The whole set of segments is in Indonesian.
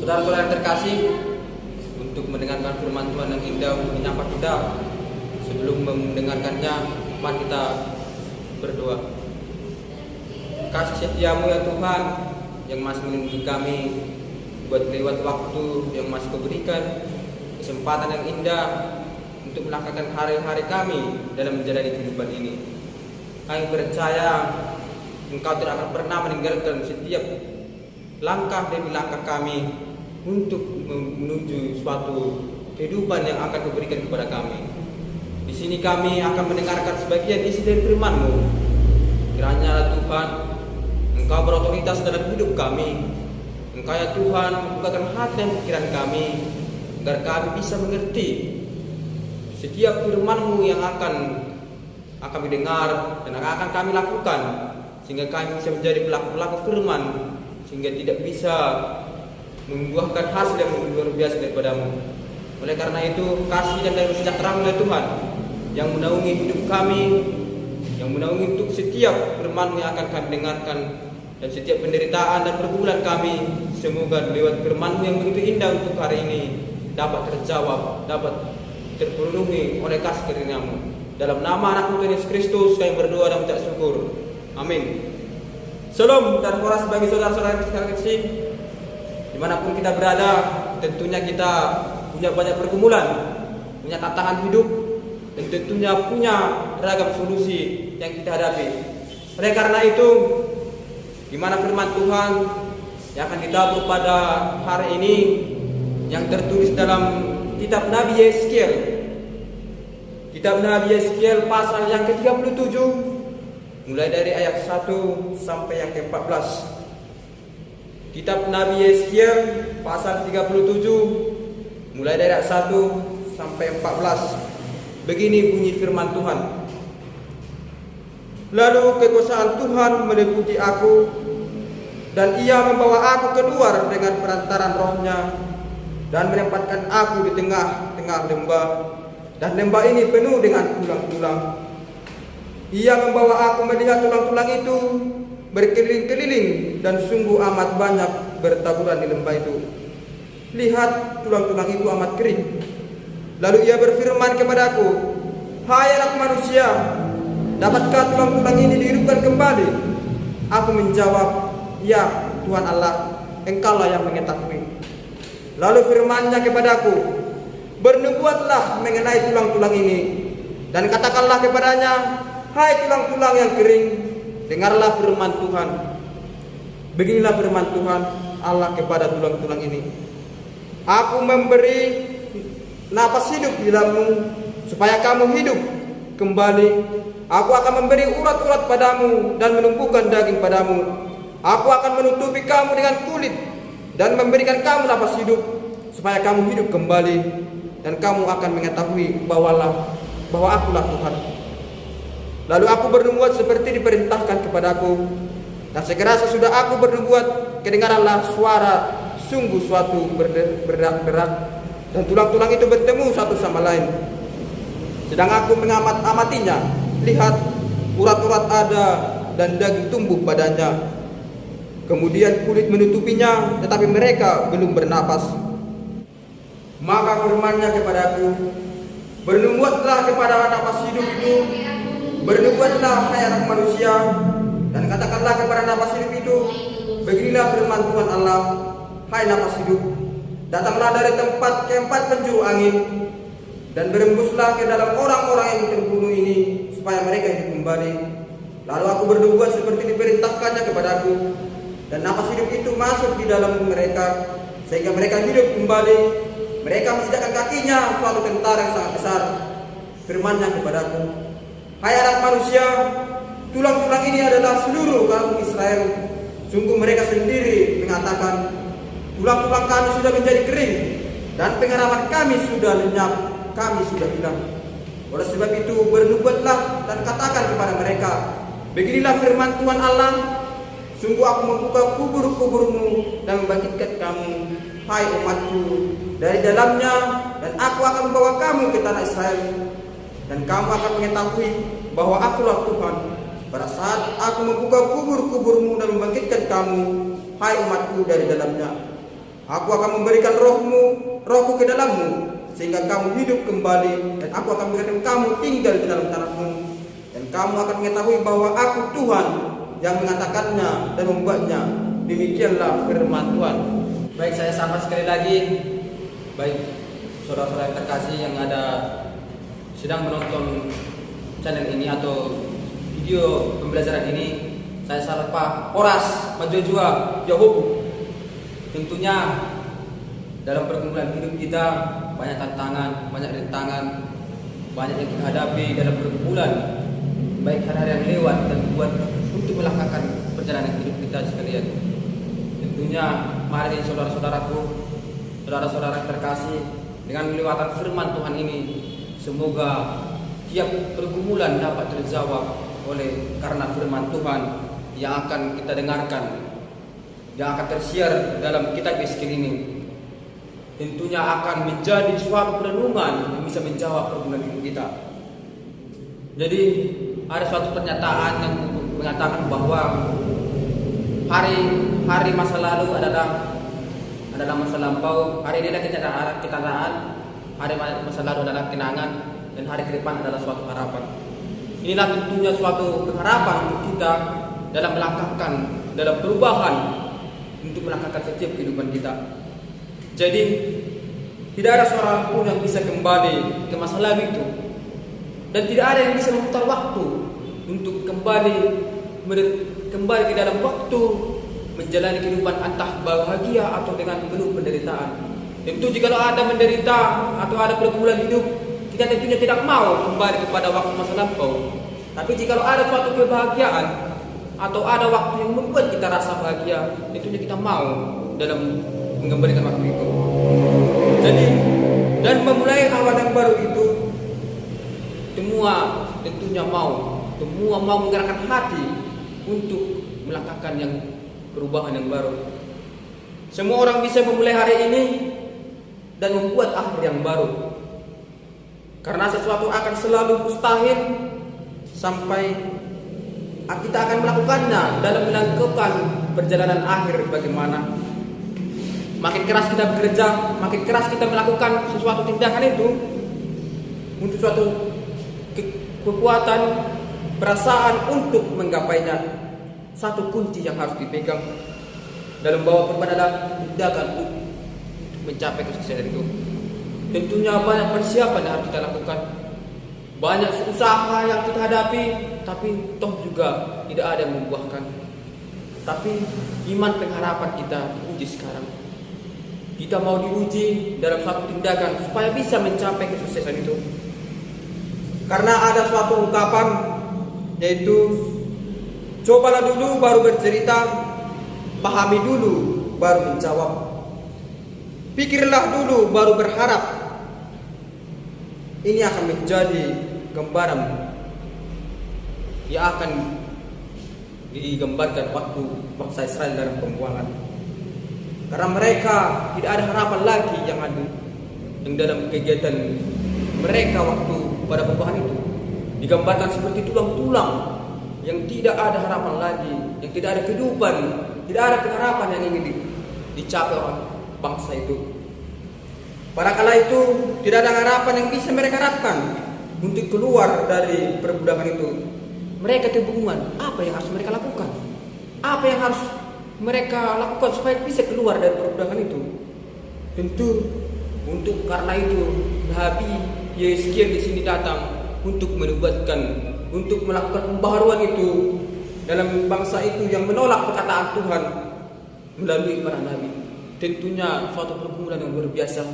Saudara-saudara yang terkasih, untuk mendengarkan firman Tuhan yang indah untuk menyapa kita, sebelum mendengarkannya, mari kita berdoa. Kasih setiamu ya Tuhan, yang masih melindungi kami buat lewat waktu yang masih Kau berikan, kesempatan yang indah untuk melangkahkan hari-hari kami dalam menjalani kehidupan ini. Kami percaya Engkau tidak akan pernah meninggalkan setiap langkah demi langkah kami untuk menuju suatu kehidupan yang akan Kau berikan kepada kami. Di sini kami akan mendengarkan sebagian isi dari firman-Mu. Kiranya Tuhan, Engkau berotoritas dalam hidup kami. Engkau ya Tuhan membukakan hati dan pikiran kami, agar kami bisa mengerti setiap firman-Mu yang akan kami dengar dan akan kami lakukan, sehingga kami bisa menjadi pelaku-pelaku firman, sehingga tidak bisa membuahkan hasil yang luar biasa daripada-Mu. Oleh karena itu, kasih dan damai sejahtera-Mu ya Tuhan, yang menaungi hidup kami, yang menaungi untuk setiap firman-Mu yang akan kami dengarkan, dan setiap penderitaan dan pergumulan kami, semoga lewat firman-Mu yang begitu indah untuk hari ini dapat terjawab, dapat terpenuhi oleh kasih karunia-Mu. Dalam nama anak Tuhan Yesus Kristus kami berdoa dan mengucap syukur. Amin. Shalom dan horas bagi saudara-saudara yang terkasih. Dimanapun kita berada, tentunya kita punya banyak pergumulan, punya tantangan hidup, dan tentunya punya beragam solusi yang kita hadapi. Oleh karena itu, di mana firman Tuhan yang akan ditabuh pada hari ini yang tertulis dalam kitab Nabi Yeskiel. Kitab Nabi Yeskiel pasal yang ke-37 mulai dari ayat 1 sampai yang ke-14. Kitab Nabi Yeskiel pasal 37 mulai dari ayat 1 sampai 14. Begini bunyi firman Tuhan. Lalu kekuasaan Tuhan meliputi aku, dan Ia membawa aku keluar dengan perantaran Roh-Nya, dan menempatkan aku di tengah-tengah lembah, dan lembah ini penuh dengan tulang-tulang. Ia membawa aku melihat tulang-tulang itu berkeliling-keliling, dan sungguh amat banyak bertaburan di lembah itu. Lihat, tulang-tulang itu amat kering. Lalu Ia berfirman kepadaku, "Hai anak manusia, dapatkah tulang-tulang ini dihidupkan kembali?" Aku menjawab, "Ya Tuhan Allah, Engkaulah yang mengetahui." Lalu firman-Nya kepadaku, "Bernubuatlah mengenai tulang-tulang ini, dan katakanlah kepadanya, hai tulang-tulang yang kering, dengarlah firman Tuhan. Beginilah firman Tuhan Allah kepada tulang-tulang ini. Aku memberi napas hidup di dalammu, supaya kamu hidup kembali. Aku akan memberi urat-urat padamu dan menumbuhkan daging padamu. Aku akan menutupi kamu dengan kulit dan memberikan kamu napas hidup, supaya kamu hidup kembali, dan kamu akan mengetahui bahwa akulah Tuhan. Lalu aku bernubuat seperti diperintahkan kepadaku, dan segera sesudah aku bernubuat, kedengaranlah suara sungguh suatu berderak-derak, dan tulang-tulang itu bertemu satu sama lain. Sedang aku mengamatinya, lihat, urat-urat ada dan daging tumbuh padanya. Kemudian kulit menutupinya, tetapi mereka belum bernapas. Maka firman-Nya kepadaku, bernubuatlah kepada napas hidup itu, bernubuatlah hai anak manusia, dan katakanlah kepada napas hidup itu, beginilah firman Tuhan Allah, hai napas hidup, datanglah dari tempat keempat penjuru angin, dan berembuslah ke dalam orang-orang yang terbunuh ini, supaya mereka hidup kembali. Lalu aku bernubuat seperti diperintahkannya kepadaku, dan napas hidup itu masuk di dalam mereka, sehingga mereka hidup kembali. Mereka menginjakkan kakinya suatu tentara yang sangat besar. Firman-Nya kepadaku, hai anak manusia, tulang-tulang ini adalah seluruh kaum Israel. Sungguh mereka sendiri mengatakan, tulang-tulang kami sudah menjadi kering, dan pengharapan kami sudah lenyap, kami sudah hilang. Oleh sebab itu bernubuatlah dan katakan kepada mereka, beginilah firman Tuhan Allah, sungguh aku membuka kubur-kuburmu dan membangkitkan kamu, hai umatku, dari dalamnya, dan aku akan membawa kamu ke tanah Israel, dan kamu akan mengetahui bahwa akulah Tuhan, pada saat aku membuka kubur-kuburmu dan membangkitkan kamu, hai umatku, dari dalamnya. Aku akan memberikan rohku ke dalammu, sehingga kamu hidup kembali, dan aku akan memberikan kamu tinggal di dalam tanahmu, dan kamu akan mengetahui bahwa aku Tuhan yang mengatakannya dan membuatnya. Demikianlah firman Tuhan. Baik, saya sapa sekali lagi. Baik, saudara-saudara yang terkasih yang sedang menonton channel ini atau video pembelajaran ini, saya sapa Horas Majojua Yahubu. Tentunya dalam pergumulan hidup kita banyak tantangan, banyak rintangan, banyak yang kita hadapi dalam pergumulan, baik hari-hari yang lewat dan buat untuk melangkahkan perjalanan hidup kita sekalian. Tentunya mari saudara-saudaraku, saudara-saudara terkasih, dengan melewati firman Tuhan ini, semoga tiap pergumulan dapat terjawab oleh karena firman Tuhan yang akan kita dengarkan, yang akan tersiar dalam kitab Yeskiel ini. Tentunya akan menjadi suatu perenungan yang bisa menjawab pergumulan hidup kita. Jadi ada suatu pernyataan yang mengatakan bahwa hari masa lalu adalah masa lampau, hari ini adalah kenyataan, hari masa lalu adalah kenangan, dan hari ke depan adalah suatu harapan. Inilah tentunya suatu harapan untuk kita dalam melangkahkan, dalam perubahan, untuk melangkahkan setiap kehidupan kita. Jadi tidak ada seorang pun yang bisa kembali ke masa lalu itu, dan tidak ada yang bisa memutar waktu untuk kembali ke dalam waktu menjalani kehidupan entah bahagia atau dengan penuh penderitaan. Tentu jika ada menderita atau ada pergumulan hidup, kita tentunya tidak mau kembali kepada waktu masa lampau. Tapi jika ada suatu kebahagiaan atau ada waktu yang membuat kita rasa bahagia, tentunya kita mau dalam mengembalikan waktu itu. Jadi, dan memulai awal yang baru itu, semua mau menggerakkan hati untuk melangkahkan yang perubahan yang baru. Semua orang bisa memulai hari ini dan membuat akhir yang baru. Karena sesuatu akan selalu mustahil sampai kita akan melakukannya dalam melakukan perjalanan akhir bagaimana. Makin keras kita bekerja, makin keras kita melakukan sesuatu tindakan itu untuk suatu kekuatan, perasaan untuk menggapainya. Satu kunci yang harus dipegang dalam bawa perubahan adalah tindakan untuk mencapai kesuksesan itu. Tentunya banyak persiapan yang harus kita lakukan, banyak usaha yang kita hadapi, tapi toh juga tidak ada yang membuahkan. Tapi iman pengharapan kita diuji sekarang. Kita mau diuji dalam satu tindakan supaya bisa mencapai kesuksesan itu. Karena ada suatu ungkapan, yaitu cobalah dulu baru bercerita, pahami dulu baru menjawab, pikirlah dulu baru berharap. Ini akan menjadi gambaran yang akan digambarkan waktu bangsa Israel dalam pembuangan. Karena mereka tidak ada harapan lagi yang ada yang dalam kegiatan mereka waktu pada pembuangan itu digambarkan seperti tulang-tulang yang tidak ada harapan lagi, yang tidak ada kehidupan, tidak ada pengharapan yang ingin dicapai oleh bangsa itu. Pada kala itu tidak ada harapan yang bisa mereka harapkan untuk keluar dari perbudakan itu. Mereka kebingungan, apa yang harus mereka lakukan? Apa yang harus mereka lakukan supaya bisa keluar dari perbudakan itu? Tentu untuk karena itu Nabi Yeskiel di sini datang untuk untuk melakukan pembaharuan itu dalam bangsa itu yang menolak perkataan Tuhan melalui para nabi. Tentunya suatu pergumulan yang luar biasa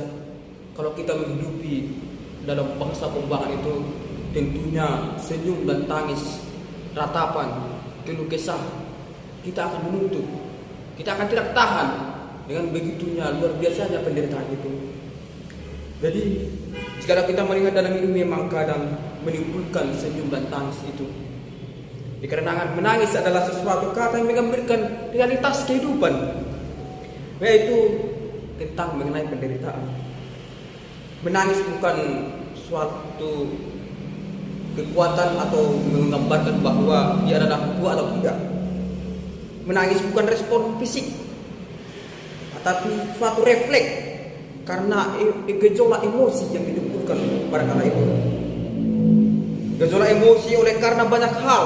kalau kita menghidupi dalam bangsa pembuangan itu. Tentunya senyum dan tangis, ratapan, keluh kesah, kita akan menuntut, kita akan tidak tahan dengan begitunya luar biasanya penderitaan itu. Jadi jika kita melihat dalam hidup memang kadang menimbulkan senyum dan tangis itu. Dikarenakan menangis adalah sesuatu kata yang menggambarkan realitas kehidupan, yaitu tentang mengenai penderitaan. Menangis bukan suatu kekuatan atau menggambarkan bahwa dia adalah kuat atau tidak. Menangis bukan respon fisik tetapi suatu refleks karena gejolak emosi yang ditimbulkan pada kala itu. Gejolak emosi oleh karena banyak hal,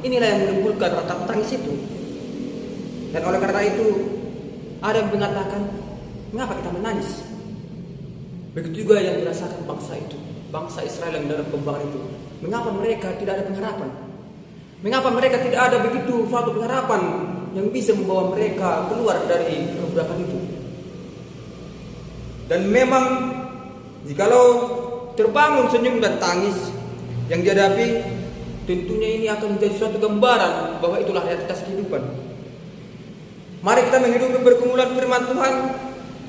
inilah yang menimbulkan rasa tangis itu. Dan oleh karena itu ada yang mengatakan, mengapa kita menangis? Begitu juga yang dirasakan bangsa itu, bangsa Israel yang dalam pembuangan itu. Mengapa mereka tidak ada pengharapan? Mengapa mereka tidak ada begitu suatu pengharapan yang bisa membawa mereka keluar dari perbudakan itu? Dan memang jikalau terbangun senyum dan tangis yang dihadapi, tentunya ini akan menjadi suatu gambaran bahwa itulah realitas kehidupan. Mari kita menghidupi pergumulan firman Tuhan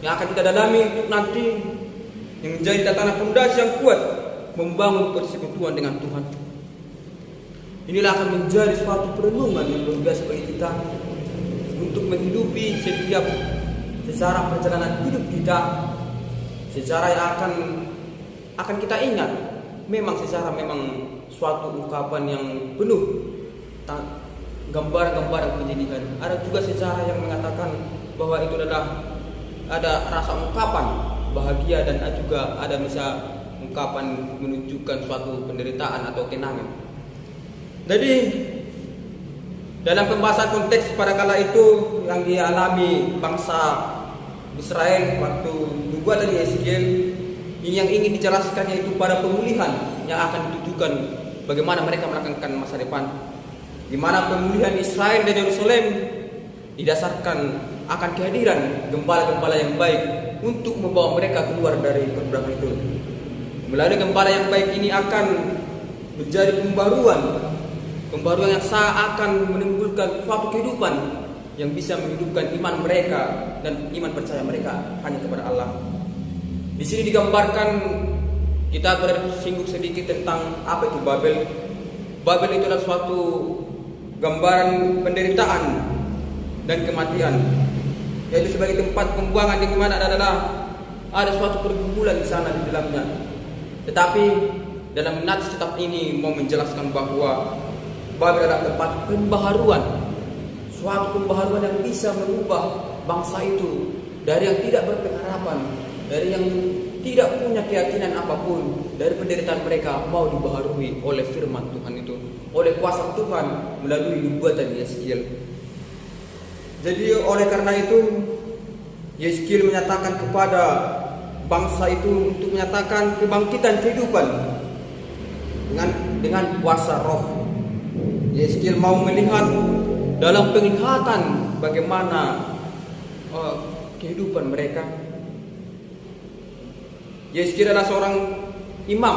yang akan kita dalami untuk nanti yang menjadi tatanan pondasi yang kuat membangun persekutuan dengan Tuhan. Inilah akan menjadi suatu perenungan yang luar biasa bagi kita untuk menghidupi setiap sejarah perjalanan hidup kita, sejarah yang akan kita ingat. Memang sejarah memang suatu ungkapan yang penuh gambar-gambar pendidikan. Ada juga sejarah yang mengatakan bahwa itu adalah ada rasa ungkapan bahagia dan juga ada misal ungkapan menunjukkan suatu penderitaan atau kenangan. Jadi dalam pembahasan konteks pada kala itu yang dialami bangsa Israel waktu nubuatan Yeskiel, ini yang ingin dijelaskan yaitu pada pemulihan yang akan ditujukan bagaimana mereka melakukan masa depan, di mana pemulihan Israel dan Yerusalem didasarkan akan kehadiran gembala-gembala yang baik untuk membawa mereka keluar dari perbudakan itu. Melalui gembala yang baik ini akan menjadi pembaruan yang akan menimbulkan suatu kehidupan yang bisa menghidupkan iman mereka dan iman percaya mereka hanya kepada Allah. Di sini digambarkan, kita bersinggung sedikit tentang apa itu Babel. Babel itu adalah suatu gambaran penderitaan dan kematian, yaitu sebagai tempat pembuangan di mana ada suatu pergumulan di sana di dalamnya. Tetapi dalam nats kitab ini mau menjelaskan bahwa Babel adalah tempat pembaharuan, suatu pembaharuan yang bisa mengubah bangsa itu dari yang tidak berpengharapan, dari yang tidak punya keyakinan apapun, dari penderitaan mereka mau dibaharui oleh firman Tuhan itu, oleh kuasa Tuhan melalui nubuatan Yeskiel. Jadi oleh karena itu Yeskiel menyatakan kepada bangsa itu untuk menyatakan kebangkitan kehidupan dengan kuasa roh. Yeskiel mau melihat dalam penglihatan bagaimana kehidupan mereka. Yeskiel adalah seorang imam,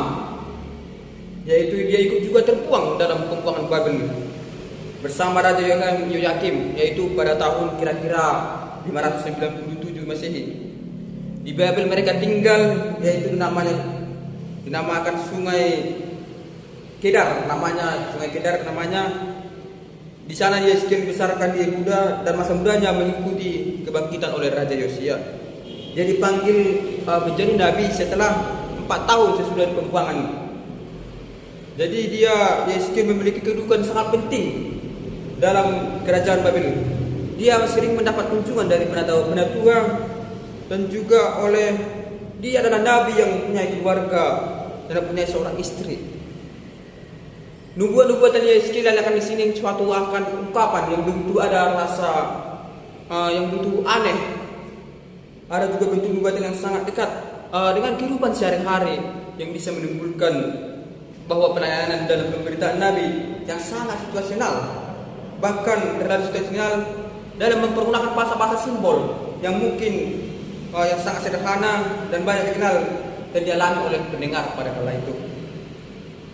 yaitu dia ikut juga terbuang dalam pembuangan Babel bersama Raja Yoyakim, yaitu pada tahun kira-kira 597 Masehi. Di Babel mereka tinggal, yaitu dinamakan Sungai Kedar, Sungai Kedar namanya. Di sana Yeskiel dibesarkan di Yehuda dan masa mudanya mengikuti kebangkitan oleh Raja Yosia. Dia dipanggil menjadi nabi setelah 4 tahun sesudah pembuangan. Jadi Yeskiel memiliki kedudukan sangat penting dalam kerajaan Babel. Dia sering mendapat kunjungan dari penatua dan juga dia adalah nabi yang mempunyai keluarga dan mempunyai seorang istri. Nubuatan Yeskiel akan di sini suatu akan ungkapan yang begitu ada rasa yang begitu aneh. Ada juga bentuk nubuatan yang sangat dekat dengan kehidupan sehari-hari yang bisa menimbulkan bahwa pelayanan dalam pemberitaan Nabi yang sangat situasional, bahkan terlalu situasional dalam mempergunakan bahasa-bahasa simbol yang mungkin yang sangat sederhana dan banyak dikenal dan dialami oleh pendengar pada kala itu.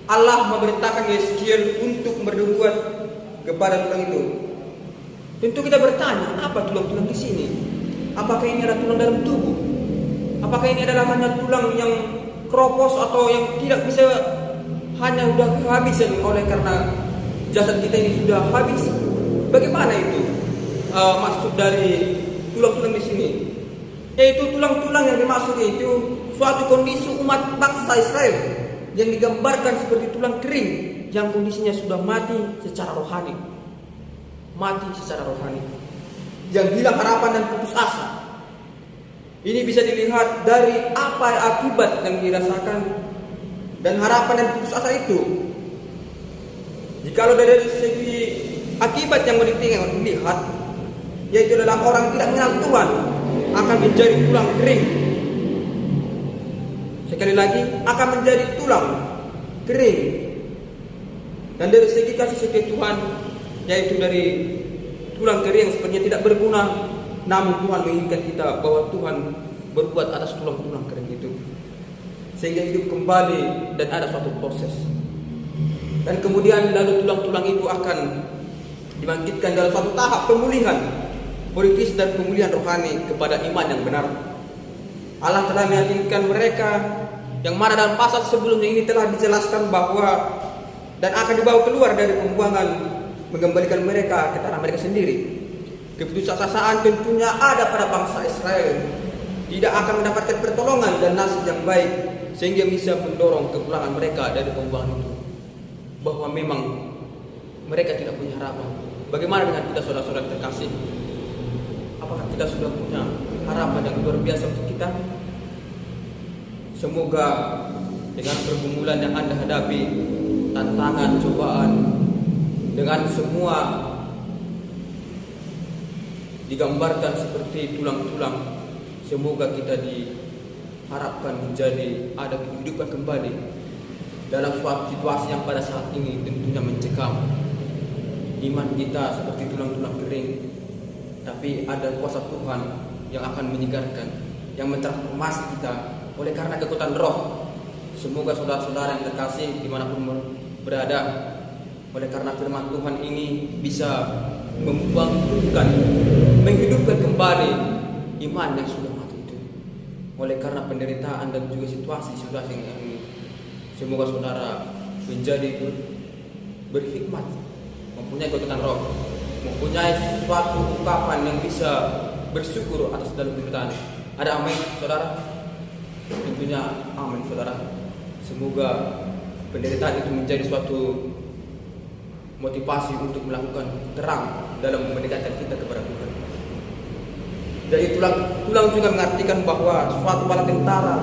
Allah memerintahkan Yeskiel untuk bernubuat kepada tulang itu. Tentu kita bertanya, apa tulang-tulang di sini? Apakah ini adalah tulang dalam tubuh? Apakah ini adalah hanya tulang yang kropos atau yang tidak bisa hanya sudah kehabisan oleh karena jasad kita ini sudah habis? Bagaimana itu maksud dari tulang-tulang di sini? Yaitu tulang-tulang yang dimaksud itu suatu kondisi umat bangsa Israel yang digambarkan seperti tulang kering yang kondisinya sudah mati secara rohani, yang hilang harapan dan putus asa. Ini bisa dilihat dari apa akibat yang dirasakan dan harapan dan putus asa itu. Jikalau dari segi akibat yang mau dilihat, yaitu adalah orang tidak mengenal Tuhan akan menjadi tulang kering. Sekali lagi, akan menjadi tulang kering. Dan dari segi kasih setia Tuhan, yaitu dari tulang kering yang sebenarnya tidak berguna, namun Tuhan menginginkan kita bahwa Tuhan berbuat atas tulang-tulang kering itu, sehingga hidup kembali dan ada suatu proses. Dan kemudian lalu tulang-tulang itu akan dibangkitkan dalam suatu tahap pemulihan politis dan pemulihan rohani kepada iman yang benar. Allah telah meyakinkan mereka yang mana dalam pasal sebelumnya ini telah dijelaskan bahwa dan akan dibawa keluar dari pembuangan, mengembalikan mereka ke tanah mereka sendiri. Keputusasaan tentunya ada pada bangsa Israel, tidak akan mendapatkan pertolongan dan nasib yang baik sehingga bisa mendorong kepulangan mereka dari pembuangan itu. Bahwa memang mereka tidak punya harapan. Bagaimana dengan kita saudara-saudara terkasih? Apakah kita sudah punya harapan yang luar biasa untuk kita? Semoga dengan pergumulan yang Anda hadapi, tantangan, cobaan, dengan semua digambarkan seperti tulang-tulang, semoga kita diharapkan menjadi ada kehidupan kembali dalam suatu situasi yang pada saat ini tentunya mencekam. Iman kita seperti tulang-tulang kering, tapi ada kuasa Tuhan yang akan menyegarkan, yang mentransformasi kita oleh karena kekuatan roh. Semoga saudara-saudara yang terkasih dimanapun berada, oleh karena firman Tuhan ini bisa membangkitkan, menghidupkan kembali iman yang sudah mati itu. Oleh karena penderitaan dan juga situasi-situasi yang ini, semoga saudara menjadi berhikmat, mempunyai kekuatan roh, mempunyai suatu ungkapan yang bisa bersyukur atas dalam penderitaan. Ada amin, saudara? Tentunya amin, saudara. Semoga penderitaan itu menjadi suatu motivasi untuk melakukan terang dalam mendekatkan kita kepada Tuhan. Dari tulang juga mengartikan bahwa suatu bala tentara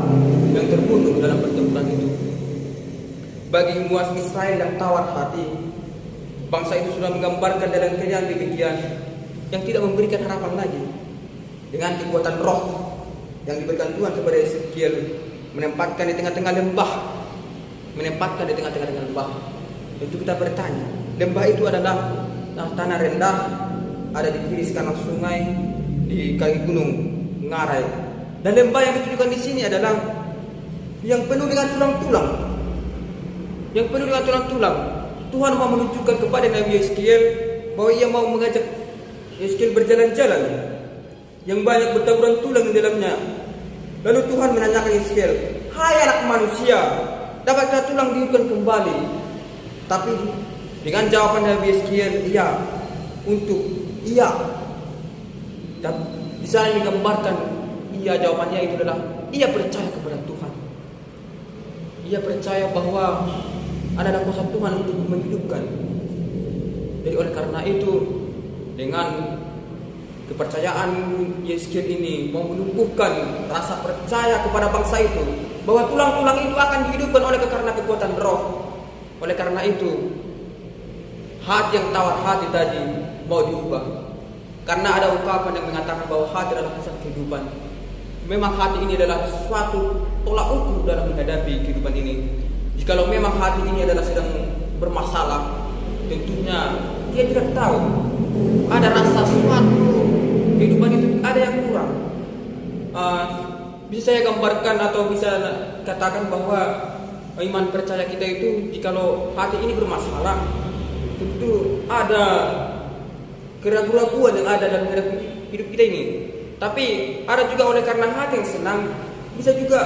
yang terbunuh dalam pertempuran itu. Bagi umat Israel yang tawar hati, bangsa itu sudah menggambarkan dalam keadaan demikian yang tidak memberikan harapan lagi. Dengan kekuatan roh yang diberikan Tuhan kepada Yeskiel, menempatkan di tengah-tengah lembah, Tentu kita bertanya, lembah itu adalah tanah rendah, ada di kiri kanan sungai, di kaki gunung Ngarai. Dan lembah yang ditunjukkan di sini adalah yang penuh dengan tulang-tulang. Tuhan mau menunjukkan kepada Nabi Yeskiel bahwa ia mau mengajak Yeskiel berjalan-jalan yang banyak bertaburan tulang di dalamnya. Lalu Tuhan menanyakan Yeskiel, "Hai anak manusia, dapatkah tulang dihidupkan kembali?" Tapi dengan jawaban Nabi Yeskiel, iya. Dan di sana digambarkan iya, jawabannya itu adalah ia percaya kepada Tuhan. Ia percaya bahwa ada kuasa Tuhan untuk menghidupkan. Jadi oleh karena itu, dengan kepercayaan Yeskiel ini mau menumbuhkan rasa percaya kepada bangsa itu bahwa tulang-tulang itu akan dihidupkan oleh karena kekuatan roh. Oleh karena itu, hati yang tawar hati tadi mau diubah. Karena ada ungkapan yang mengatakan bahwa hati adalah pusat kehidupan. Memang hati ini adalah suatu tolak ukur dalam menghadapi kehidupan ini. Jikalau memang hati ini adalah sedang bermasalah, tentunya dia tidak tahu ada rasa suatu kehidupan itu ada yang kurang. Bisa saya gambarkan atau bisa katakan bahwa iman percaya kita itu, jikalau hati ini bermasalah, tentu ada keraguan-keraguan yang ada dalam hidup kita ini. Tapi ada juga oleh karena hati yang senang, bisa juga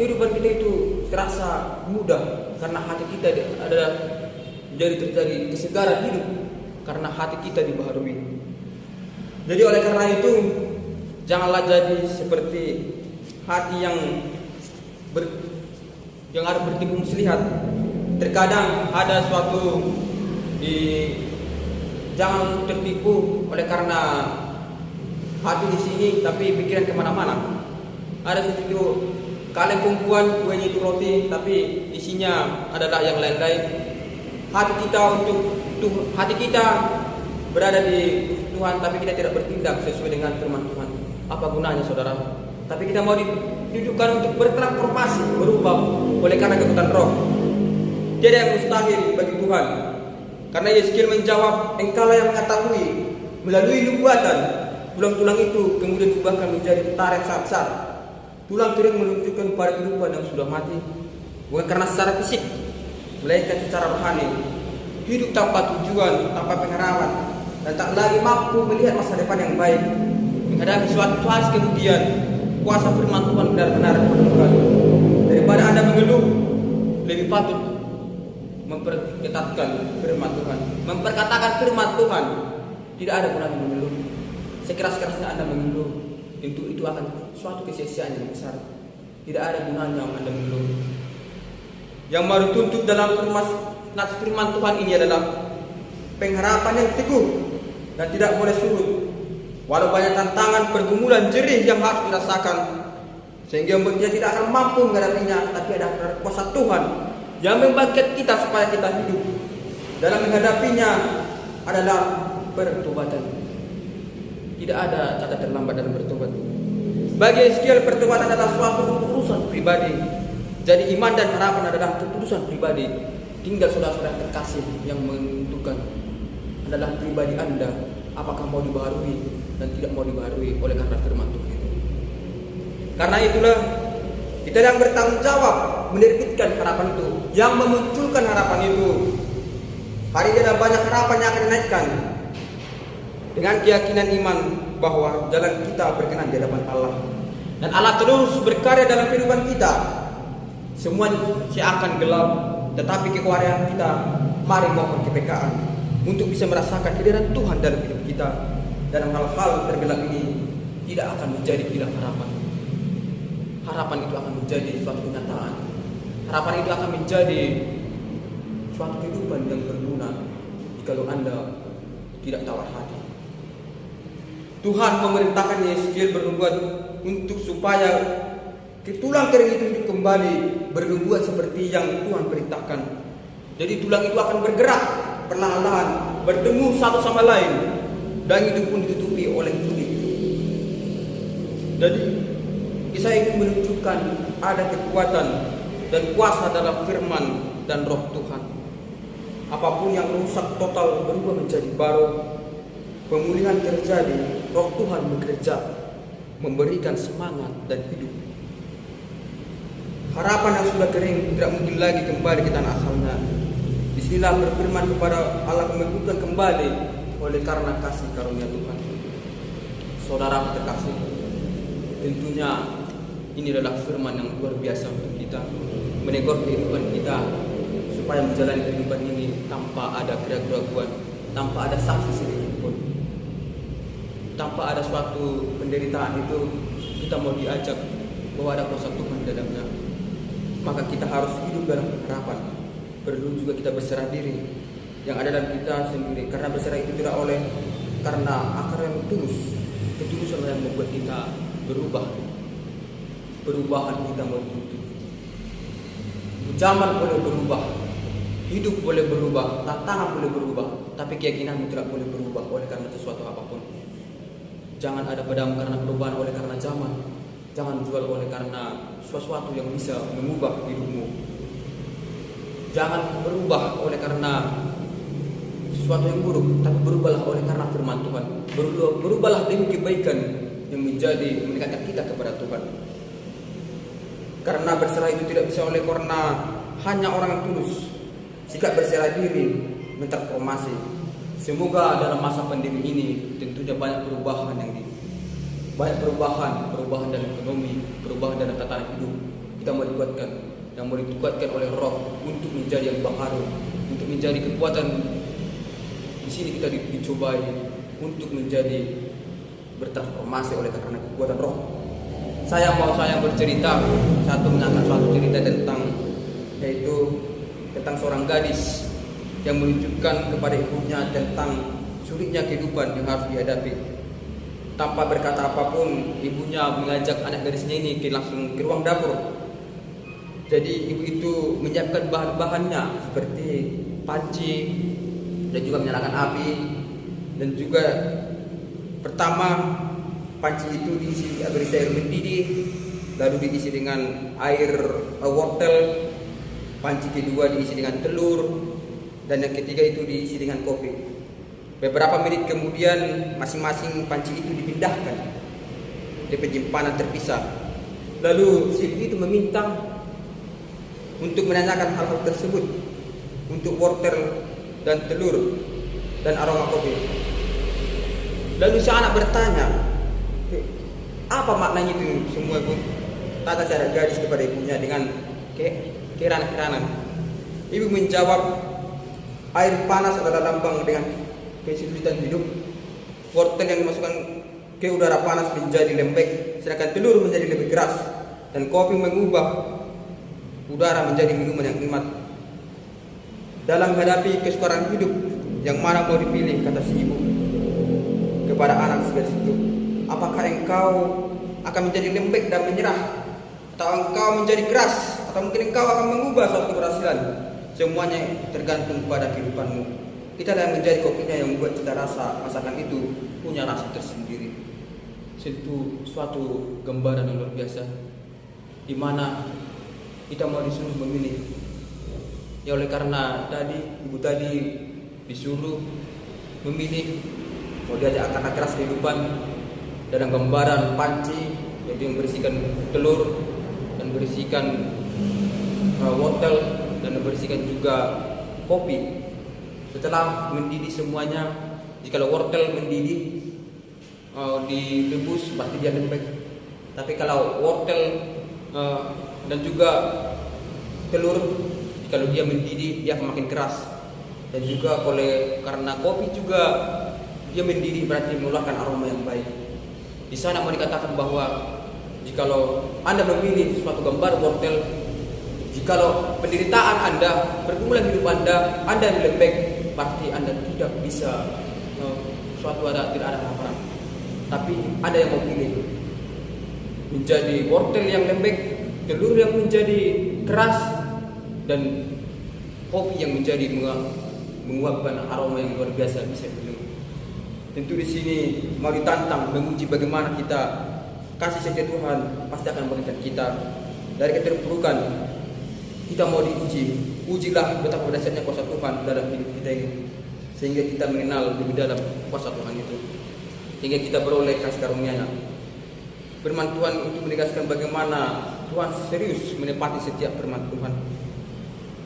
kehidupan kita itu terasa mudah karena hati kita adalah terjadi kesegaran hidup karena hati kita dibaharui. Jadi oleh karena itu, janganlah jadi seperti hati yang harus bertimbung muslihat. Terkadang ada suatu jangan tertipu oleh karena hati di sini tapi pikiran kemana-mana. Ada seperti kaleng perempuan, kuenya itu roti, tapi isinya adalah yang lain-lain. Hati kita berada di Tuhan, tapi kita tidak bertindak sesuai dengan firman Tuhan. Apa gunanya, saudara? Tapi kita mau didudukkan untuk bertransformasi, berubah oleh karena kekuatan Roh. Tiada yang mustahil bagi Tuhan. Karena Yeskiel menjawab, engkaulah yang mengetahui melalui nubuatan tulang-tulang itu kemudian diubahkan menjadi tarik besar. Tulang kering menunjukkan pada kehidupan yang sudah mati, bukan karena secara fisik, melainkan secara rohani. Hidup tanpa tujuan, tanpa pengharapan, dan tak lagi mampu melihat masa depan yang baik. Menghadapi suatu fase kemudian, kuasa firman Tuhan benar-benar diperlukan. Daripada Anda mengeluh, lebih patut memperketatkan firman Tuhan, memperkatakan firman Tuhan. Tidak ada gunanya mengeluh. Sekeras-kerasnya Anda mengeluh, itu akan suatu kesia-siaan yang besar. Tidak ada gunanya Anda mengeluh. Yang mau dituntut dalam firman Tuhan ini adalah pengharapan yang teguh dan tidak boleh surut. Walau banyak tantangan, pergumulan, jerih yang harus dirasakan, sehingga dia tidak akan mampu menghadapinya, tapi ada kuasa Tuhan yang membangkit kita supaya kita hidup. Dalam menghadapinya adalah pertobatan. Tidak ada kata terlambat dalam bertobat. Bagi Yeskiel, pertobatan adalah suatu urusan pribadi. Jadi iman dan harapan adalah keputusan pribadi. Tinggal saudara-saudara terkasih yang menentukan adalah pribadi Anda, apakah mau dibaharui dan tidak mau dibaharui oleh karena firman Tuhan itu. Karena itulah kita yang bertanggung jawab menerbitkan harapan itu, yang memunculkan harapan itu. Hari ini ada banyak harapan yang akan dinaikkan dengan keyakinan iman bahwa jalan kita berkenan di hadapan Allah, dan Allah terus berkarya dalam kehidupan kita. Semuanya akan gelap, tetapi kekuatan kita mari mohon kepekaan untuk bisa merasakan kehadiran Tuhan dalam hidup kita. Dalam hal-hal tergelap ini tidak akan menjadi hilang harapan. Harapan itu akan menjadi suatu kenyataan. Harapan itu akan menjadi suatu kehidupan yang berguna jikalau Anda tidak tawar hati. Tuhan memerintahkan Yeskiel bernubuat untuk supaya tulang kering itu hidup kembali, bernubuat seperti yang Tuhan perintahkan. Jadi tulang itu akan bergerak perlahan-lahan, bertemu satu sama lain, dan itu pun ditutupi oleh kulit. Jadi kisah ini menunjukkan ada kekuatan dan kuasa dalam firman dan Roh Tuhan. Apapun yang rusak total berubah menjadi baru. Pemulihan terjadi, Roh Tuhan bekerja, memberikan semangat dan hidup. Harapan yang sudah kering tidak mungkin lagi kembali ke tanah asalnya. Disinilah berfirman kepada Allah mengukuhkan kembali oleh karena kasih karunia Tuhan. Saudara terkasih, tentunya ini adalah firman yang luar biasa untuk kita, menegur kehidupan kita supaya menjalani kehidupan ini tanpa ada keraguan, tanpa ada sanksi sedikit pun, tanpa ada suatu penderitaan itu. Kita mau diajak bahwa ada kuasa Tuhan di dalamnya, maka kita harus hidup dalam harapan. Perlu juga kita berserah diri yang ada dalam kita sendiri, karena berserah itu tidak oleh karena akar yang tulus. Ketulusan yang membuat kita berubah. Perubahan kita mau dituntut. Zaman boleh berubah, hidup boleh berubah, tantangan boleh berubah, tapi keyakinanmu tidak boleh berubah oleh karena sesuatu apapun. Jangan ada padamu karena perubahan oleh karena zaman. Jangan jual oleh karena sesuatu yang bisa mengubah hidupmu. Jangan berubah oleh karena sesuatu yang buruk, tapi berubahlah oleh karena firman Tuhan. Berubahlah demi kebaikan yang menjadi mendekatkan kita kepada Tuhan. Karena berserah itu tidak bisa oleh karena hanya orang yang tulus. Sikap berserah diri mentransformasi. Semoga dalam masa pandemi ini tentunya banyak perubahan perubahan dalam ekonomi, perubahan dalam tatanan hidup. Kita mau dikuatkan, yang mau dikuatkan oleh Roh untuk menjadi yang baharu, untuk menjadi kekuatan. Di sini kita dicobai untuk menjadi bertransformasi oleh karena kekuatan Roh. Saya bercerita mengangkat suatu cerita tentang seorang gadis yang menunjukkan kepada ibunya tentang sulitnya kehidupan yang harus dihadapi. tanpa berkata apapun, ibunya mengajak anak gadisnya ini langsung ke ruang dapur. Jadi ibu itu menyiapkan bahan-bahannya seperti panci dan juga menyalakan api. Dan juga pertama panci itu diisi air mendidih, lalu diisi dengan air wortel. Panci kedua diisi dengan telur, dan yang ketiga itu diisi dengan kopi. Beberapa menit kemudian masing-masing panci itu dipindahkan di penyimpanan terpisah. Lalu si ibu itu meminta untuk menanyakan hal-hal tersebut untuk wortel dan telur dan aroma kopi. Lalu si anak bertanya, apa maknanya itu semua, Bu? Tata cara gadis kepada ibunya dengan keranan-keranan. Ibu menjawab, air panas adalah lambang dengan kesulitan hidup. Wortel yang dimasukkan ke udara panas menjadi lembek, sedangkan telur menjadi lebih keras, dan kopi mengubah udara menjadi minuman yang nikmat. Dalam menghadapi kesukaran hidup, yang mana mau dipilih, kata si ibu kepada anak gadis itu. Apakah engkau akan menjadi lembek dan menyerah, atau engkau menjadi keras, atau mungkin engkau akan mengubah suatu keberhasilan? Semuanya tergantung pada kehidupanmu. Kita yang menjadi kopinya yang membuat kita rasa masakan itu punya rasa tersendiri. Itu suatu gambaran yang luar biasa, di mana kita mau disuruh memilih. Ya oleh karena ibu tadi disuruh memilih, mau diajak akan keras kehidupan dalam gambaran panci, yaitu yang berisikan telur dan berisikan wortel dan berisikan juga kopi. Setelah mendidih semuanya, jika wortel mendidih direbus berarti dia lembek. Tapi kalau wortel dan juga telur, kalau dia mendidih dia akan makin keras. Dan juga karena kopi juga dia mendidih berarti mengeluarkan aroma yang baik. Di sana mau dikatakan bahwa jikalau Anda memilih suatu gambar wortel, jikalau penderitaan Anda, pergumulan hidup Anda yang lembek, berarti Anda tidak bisa tidak ada harapan. Tapi Anda yang mau pilih menjadi wortel yang lembek, telur yang menjadi keras, dan kopi yang menjadi menguapkan aroma yang luar biasa bisa diminum. Tentu di sini mau ditantang menguji bagaimana kita kasih setia Tuhan pasti akan memberikan kita dari keterpurukan. Kita mau diuji, ujilah betapa dahsyatnya kuasa Tuhan dalam hidup kita ini, sehingga kita mengenal lebih dalam kuasa Tuhan itu, sehingga kita beroleh kasih karunia-Nya. Firman Tuhan untuk menegaskan bagaimana Tuhan serius menepati setiap firman Tuhan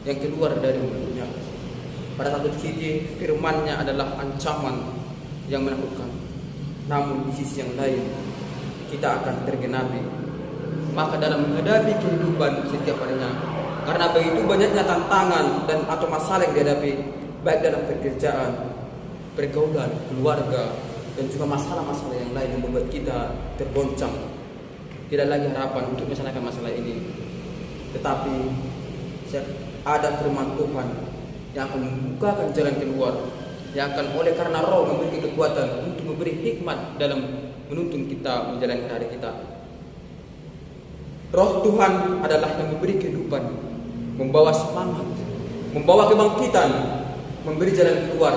yang keluar dari mulutnya. Pada satu sisi firman-Nya adalah ancaman yang menakutkan, namun di sisi yang lain kita akan tergenapi. Maka dalam menghadapi kehidupan setiap harinya, karena begitu banyaknya tantangan dan atau masalah yang dihadapi, baik dalam pekerjaan, pergaulan, keluarga, dan juga masalah-masalah yang lain yang membuat kita tergoncang, tidak lagi harapan untuk menyelesaikan masalah ini. Tetapi ada firman Tuhan yang akan membukakan jalan keluar, yang akan oleh karena Roh memberi kekuatan untuk memberi hikmat dalam menuntun kita menjalani hari kita. Roh Tuhan adalah yang memberi kehidupan, membawa semangat, membawa kebangkitan, memberi jalan keluar.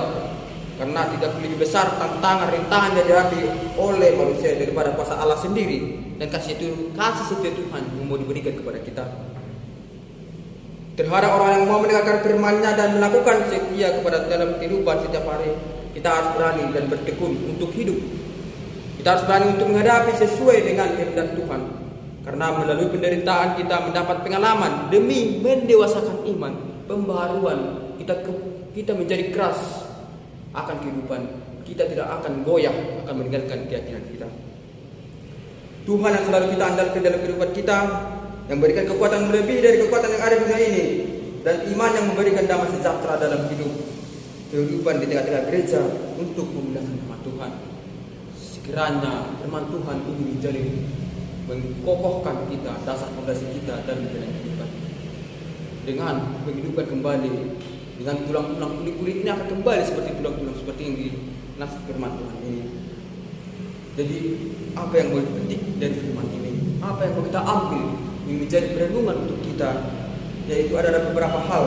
Karena tidak lebih besar tantangan rintangan yang dihadapi oleh manusia daripada kuasa Allah sendiri, dan kasih setia Tuhan yang mau diberikan kepada kita. Terhadap orang yang mau mendengarkan firman-Nya dan melakukan setia kepada dalam kehidupan setiap hari, kita harus berani dan bertekun untuk hidup. Kita harus berani untuk menghadapi sesuai dengan kehendak Tuhan. Karena melalui penderitaan kita mendapat pengalaman demi mendewasakan iman, pembaharuan, kita menjadi keras akan kehidupan. Kita tidak akan goyah akan meninggalkan keyakinan kita. Tuhan yang selalu kita andalkan dalam kehidupan kita, yang memberikan kekuatan lebih dari kekuatan yang ada di dunia ini, dan iman yang memberikan damai sejahtera dalam kehidupan di tengah-tengah gereja untuk memuliakan nama Tuhan. Sekiranya firman Tuhan ini menjadi mengkokohkan kita, dasar fondasi kita dalam menjalani kehidupan. Dengan kehidupan kembali, dengan tulang-tulang kulit ini akan kembali seperti tulang-tulang seperti yang di nas firman Tuhan ini. Jadi apa yang boleh petik dari firman ini? Apa yang boleh kita ambil yang menjadi perenungan untuk kita? Yaitu ada beberapa hal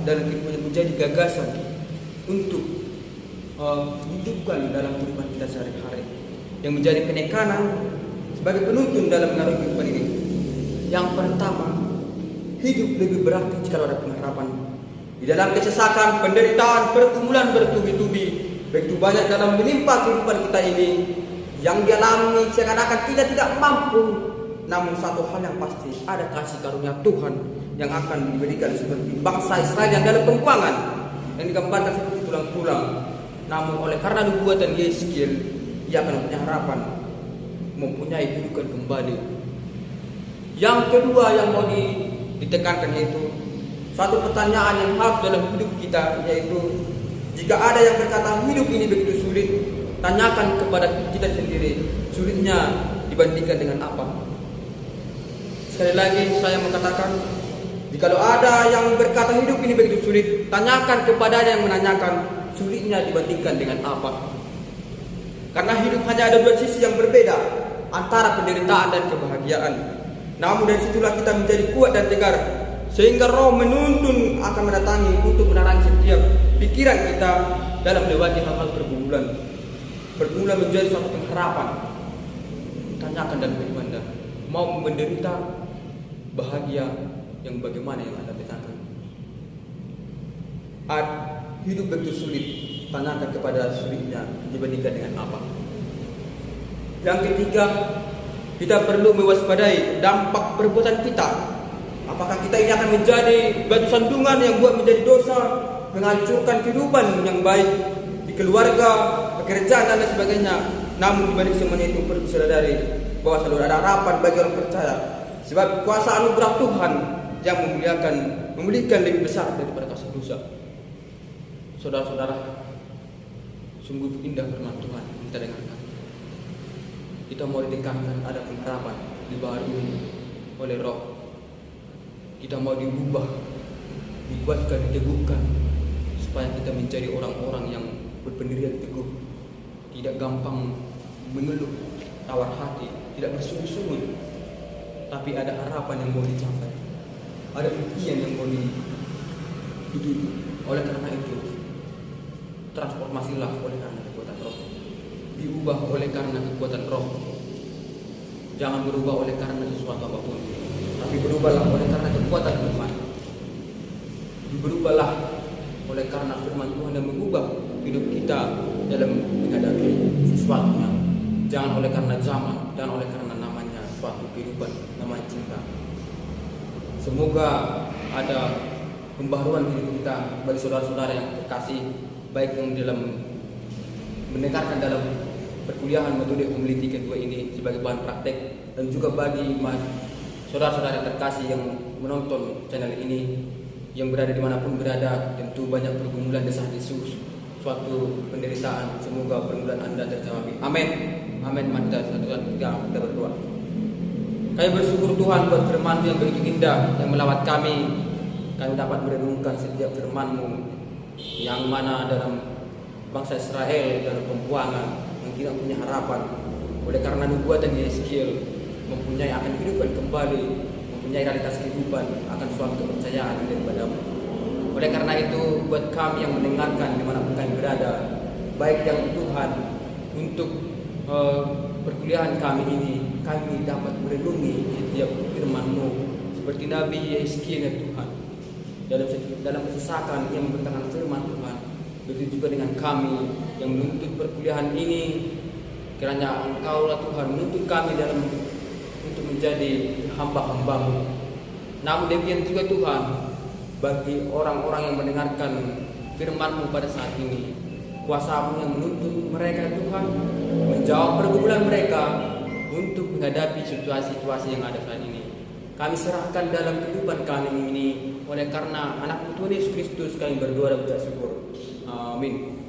dan yang menjadi gagasan untuk hidupkan dalam kehidupan kita sehari-hari, yang menjadi penekanan sebagai penuntun dalam mengarungi kehidupan ini. Yang pertama, hidup lebih berarti jika ada pengharapan. Di dalam kesesakan, penderitaan, pergumulan bertubi-tubi begitu banyak dalam menimpa kehidupan kita ini, yang dialami seakan-akan kita tidak mampu. Namun satu hal yang pasti, ada kasih karunia Tuhan yang akan diberikan seperti bangsa Israel yang dalam pembuangan, yang digambarkan seperti tulang-tulang. Namun oleh karena nubuatan Yeskiel, ia akan mempunyai harapan, mempunyai kehidupan kembali. Yang kedua yang mau ditekankan yaitu satu pertanyaan yang harus dalam hidup kita, yaitu jika ada yang berkata hidup ini begitu sulit, tanyakan kepada kita sendiri, sulitnya dibandingkan dengan apa? Sekali lagi saya mengatakan, jikalau ada yang berkata hidup ini begitu sulit, tanyakan kepada yang menanyakan, sulitnya dibandingkan dengan apa? Karena hidup hanya ada dua sisi yang berbeda, antara penderitaan dan kebahagiaan. Namun dari situlah kita menjadi kuat dan tegar, sehingga Roh menuntun akan mendatangi untuk menerangi setiap pikiran kita dalam melewati hal-hal pergumulan. Pergumulan menjadi suatu pengharapan. Tanyakan dalam hidup Anda, mau menderita, bahagia yang bagaimana yang Anda petakan? Hidup begitu sulit, tanyakan kepada sulitnya dibandingkan dengan apa? Yang ketiga, kita perlu mewaspadai dampak perbuatan kita. Apakah kita ini akan menjadi batu sandungan yang buat menjadi dosa, menghancurkan kehidupan yang baik di keluarga, pekerjaan dan lain sebagainya. Namun dibanding semuanya itu perlu disadari bahwa selalu ada harapan bagi orang percaya, sebab kuasa anugerah Tuhan yang memulihkan lebih besar daripada kasih dosa. Saudara-saudara, sungguh indah firman Tuhan kita dengarkan. Kita mau ditekankan ada pengharapan dibaharui oleh Roh. Kita mau diubah, dikuatkan, diteguhkan, supaya kita menjadi orang-orang yang berpendirian teguh, tidak gampang mengeluh, tawar hati, tidak bersungut-sungut, tapi ada harapan yang mau dicapai, ada impian yang mau dituju. Oleh karena itu, transformasilah oleh karena kekuatan Roh, diubah oleh karena kekuatan Roh. Jangan berubah oleh karena sesuatu apapun, tapi berubahlah oleh karena kekuatan Tuhan. Berubahlah oleh karena firman Tuhan yang mengubah hidup kita dalam menghadapi sesuatunya. Jangan oleh karena zaman, jangan oleh karena namanya suatu kehidupan, namanya cinta. Semoga ada pembaharuan hidup kita bagi saudara-saudara yang terkasih, baik yang dalam mendengarkan dalam perkuliahan metode homileti kedua ini sebagai bahan praktek, dan juga bagi saudara-saudara yang terkasih yang menonton channel ini, yang berada dimanapun berada, tentu banyak pergumulan, desah-desus, suatu penderitaan. Semoga pergumulan Anda terjawab. Amin. Amin. Mari kita berdoa. Kami bersyukur Tuhan buat firman-Mu yang begitu indah, yang melawat kami. Kami dapat merenungkan setiap firman-Mu yang mana dalam bangsa Israel dalam pembuangan yang tidak punya harapan, oleh karena nubuatan Yeskiel mempunyai akan kehidupan kembali, mempunyai realitas kehidupan akan suatu kepercayaan daripada-Mu. Oleh karena itu, buat kami yang mendengarkan dimanapun kami berada, baik yang Tuhan, untuk perkuliahan kami ini, kami dapat merenungi setiap firman-Mu seperti Nabi Yeskiel ya Tuhan, dalam kesesakan yang memberitakan firman Tuhan. Begitu juga dengan kami yang menuntut perkuliahan ini, kiranya Engkau lah Tuhan menuntut kami dalam untuk menjadi hamba-hamba-Mu. Namun demikian juga Tuhan, bagi orang-orang yang mendengarkan firman-Mu pada saat ini, kuasa-Mu yang menuntut mereka Tuhan menjawab pergumulan mereka untuk menghadapi situasi-situasi yang ada saat ini. Kami serahkan dalam kehidupan kami ini, oleh karena anak Tuhan Yesus Kristus kami berdoa dan bersyukur. Amin.